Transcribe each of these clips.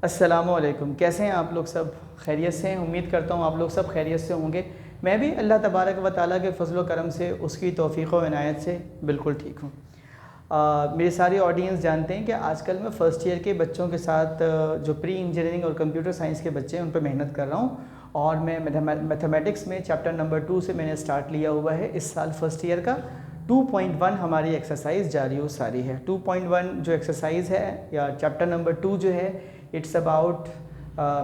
अस्सलामुअलैकुम। कैसे हैं आप लोग? सब खैरियत से हैं? उम्मीद करता हूँ आप लोग सब खैरियत से होंगे। मैं भी अल्लाह तबारक व तआला के फ़ज़ल व करम से, उसकी तौफ़ीक़ व इनायत से बिल्कुल ठीक हूँ। मेरी सारी ऑडियंस जानते हैं कि आजकल मैं फ़र्स्ट ईयर के बच्चों के साथ जो प्री इंजीनियरिंग और कंप्यूटर साइंस के बच्चे हैं उन पर मेहनत कर रहा हूँ। और मैं मैथमेटिक्स में चैप्टर नंबर 2 से मैंने स्टार्ट लिया हुआ है इस साल फ़र्स्ट ईयर का। 2.1 हमारी एक्सरसाइज जारी व सारी है। 2.1 जो एक्सरसाइज है या चैप्टर नंबर 2 जो है, it's about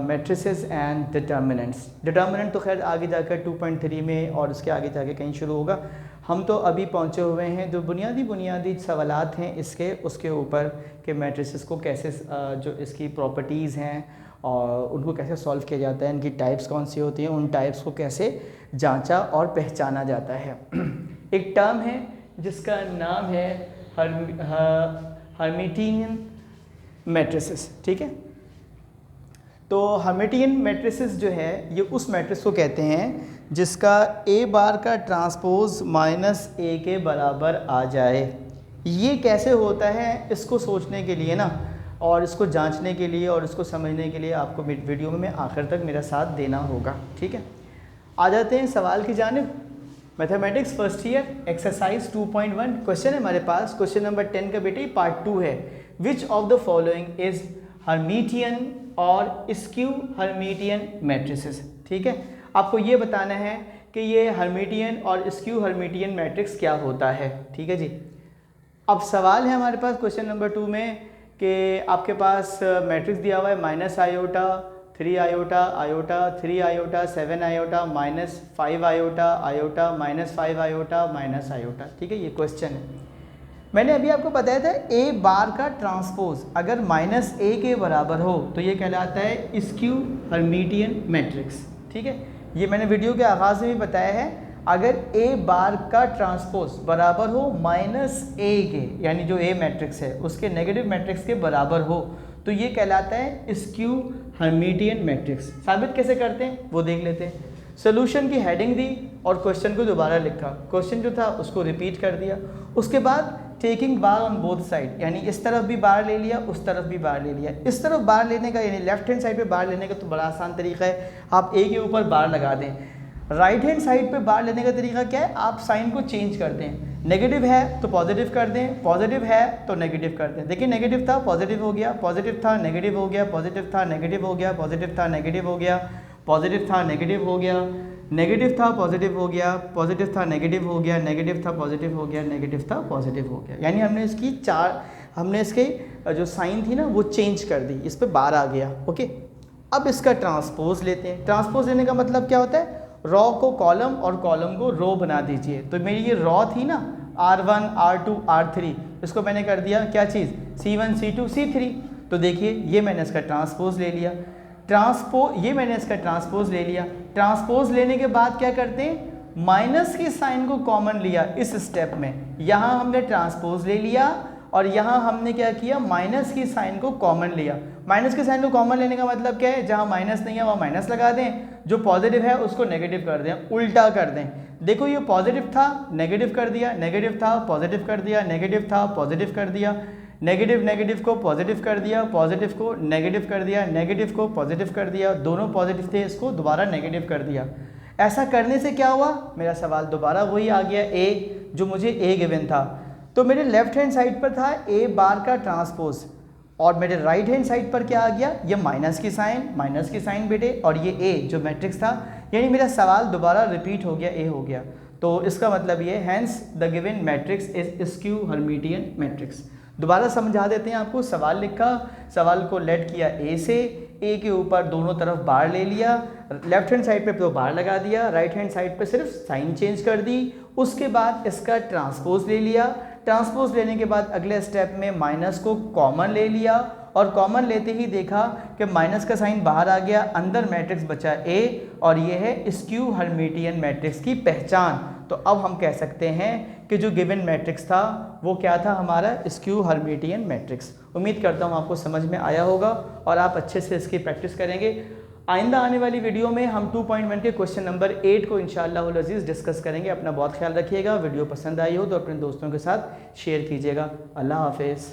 matrices and determinants. Determinant तो खैर आगे जाकर 2.3 में और उसके आगे जाके कहीं शुरू होगा। हम तो अभी पहुंचे हुए हैं जो बुनियादी सवालात हैं इसके उसके ऊपर कि मैट्रिसेस को कैसे जो इसकी प्रॉपर्टीज़ हैं और उनको कैसे सॉल्व किया जाता है, इनकी टाइप्स कौन सी होती हैं, उन टाइप्स को कैसे जांचा और पहचाना जाता है। एक टर्म है जिसका नाम है हर्मिटियन मैट्रिसेस। ठीक है, तो हर्मिटियन मैट्रिसेस जो है ये उस मैट्रिक्स को कहते हैं जिसका ए बार का ट्रांसपोज माइनस ए के बराबर आ जाए। ये कैसे होता है इसको सोचने के लिए ना, और इसको जांचने के लिए और इसको समझने के लिए आपको वीडियो में आखिर तक मेरा साथ देना होगा। ठीक है, आ जाते हैं सवाल की जानिब। Mathematics first year exercise 2.1 question है हमारे पास। क्वेश्चन नंबर 10 का बेटे पार्ट 2 है। Which of the following is Hermitian और स्क्यू हर्मिटियन मैट्रिसेस। ठीक है, आपको ये बताना है कि ये हर्मिटियन और स्क्यू हर्मिटियन मैट्रिक्स क्या होता है। ठीक है जी, अब सवाल है हमारे पास क्वेश्चन नंबर 2 में कि आपके पास मैट्रिक्स दिया हुआ है minus iota, 3 iota, iota, 3 iota, 7 iota, minus 5 iota, iota, minus 5 iota, minus iota. ठीक है, ये क्वेश्चन है। मैंने अभी आपको बताया था ए बार का ट्रांसपोज अगर माइनस ए के बराबर हो तो ये कहलाता है स्क्यू हर्मिटियन मैट्रिक्स। ठीक है, ये मैंने वीडियो के आगाज़ में भी बताया है। अगर ए बार का ट्रांसपोज बराबर हो माइनस ए के, यानी जो ए मैट्रिक्स है उसके नेगेटिव मैट्रिक्स के बराबर हो, तो ये कहलाता है स्क्यू हर्मिटियन मैट्रिक्स। साबित कैसे करते हैं वो देख लेते हैं। सोल्यूशन की हेडिंग दी और क्वेश्चन को दोबारा लिखा, क्वेश्चन जो था उसको रिपीट कर दिया। उसके बाद taking bar on both side, यानी इस तरफ भी बार ले लिया, उस तरफ भी बार ले लिया। इस तरफ बार लेने का यानी लेफ्ट हैंड साइड पे बार लेने का तो बड़ा आसान तरीका है, आप ए के ऊपर बार लगा दें। राइट हैंड साइड पे बार लेने का तरीका क्या है, आप साइन को चेंज कर दें। नेगेटिव है तो पॉजिटिव कर दें, पॉजिटिव है तो नेगेटिव कर दें। देखिए नेगेटिव था पॉजिटिव हो गया, पॉजिटिव था नेगेटिव हो गया, पॉजिटिव था नेगेटिव हो गया, पॉजिटिव था नेगेटिव हो गया, पॉजिटिव था नेगेटिव हो गया, नेगेटिव था पॉजिटिव हो गया, पॉजिटिव था नेगेटिव हो गया, नेगेटिव था पॉजिटिव हो गया, नेगेटिव था पॉजिटिव हो गया। यानी हमने इसके जो साइन थी ना वो चेंज कर दी, इस पर बार आ गया। ओके, अब इसका ट्रांसपोज लेते हैं। ट्रांसपोज लेने का मतलब क्या होता है, रॉ को कॉलम और कॉलम को रो बना दीजिए। तो मेरी ये रॉ थी ना R1, R2, R3, इसको मैंने कर दिया क्या चीज़, C1, C2, C3। तो देखिए ये मैंने इसका ट्रांसपोज ले लिया। ये मैंने इसका ट्रांसपोज ले लिया। ट्रांसपोज लेने के बाद क्या करते हैं, माइनस के साइन को कॉमन लिया इस स्टेप में। यहाँ हमने ट्रांसपोज ले लिया और यहाँ हमने क्या किया, माइनस की साइन को कॉमन लिया। माइनस के साइन को कॉमन लेने का मतलब क्या है, जहाँ माइनस नहीं है वहाँ माइनस लगा दें, जो पॉजिटिव है उसको नेगेटिव कर दें, उल्टा कर दें। देखो ये पॉजिटिव था नेगेटिव कर दिया, नेगेटिव था पॉजिटिव कर दिया, नेगेटिव था पॉजिटिव कर दिया, नेगेटिव नेगेटिव को पॉजिटिव कर दिया, पॉजिटिव को नेगेटिव कर दिया, नेगेटिव को पॉजिटिव कर दिया, दोनों पॉजिटिव थे इसको दोबारा नेगेटिव कर दिया। ऐसा करने से क्या हुआ, मेरा सवाल दोबारा वही आ गया, ए जो मुझे ए गिवन था। तो मेरे लेफ्ट हैंड साइड पर था ए बार का ट्रांसपोज और मेरे राइट हैंड साइड पर क्या आ गया, ये माइनस की साइन बेटे, और ये ए जो मैट्रिक्स था। यानी मेरा सवाल दोबारा रिपीट हो गया, ए हो गया। तो इसका मतलब ये hence the given matrix is skew Hermitian matrix. दोबारा समझा देते हैं आपको। सवाल लिखा, सवाल को लेट किया ए से, ए के ऊपर दोनों तरफ बार ले लिया, लेफ्ट हैंड साइड पे तो बार लगा दिया, राइट हैंड साइड पे सिर्फ साइन चेंज कर दी। उसके बाद इसका ट्रांसपोज ले लिया। ट्रांसपोज लेने के बाद अगले स्टेप में माइनस को कॉमन ले लिया और कॉमन लेते ही देखा कि माइनस का साइन बाहर आ गया, अंदर मैट्रिक्स बचा ए, और ये है स्क्यू हर्मिटियन मैट्रिक्स की पहचान। तो अब हम कह सकते हैं कि जो गिवन मैट्रिक्स था वो क्या था, हमारा स्क्यू हर्मिटियन मैट्रिक्स। उम्मीद करता हूँ आपको समझ में आया होगा और आप अच्छे से इसकी प्रैक्टिस करेंगे। आइंदा आने वाली वीडियो में हम 2.1 के क्वेश्चन नंबर 8 को इंशाअल्लाह अज़ीज़ डिस्कस करेंगे। अपना बहुत ख्याल रखिएगा। वीडियो पसंद आई हो तो अपने दोस्तों के साथ शेयर कीजिएगा। अल्लाह हाफिज़।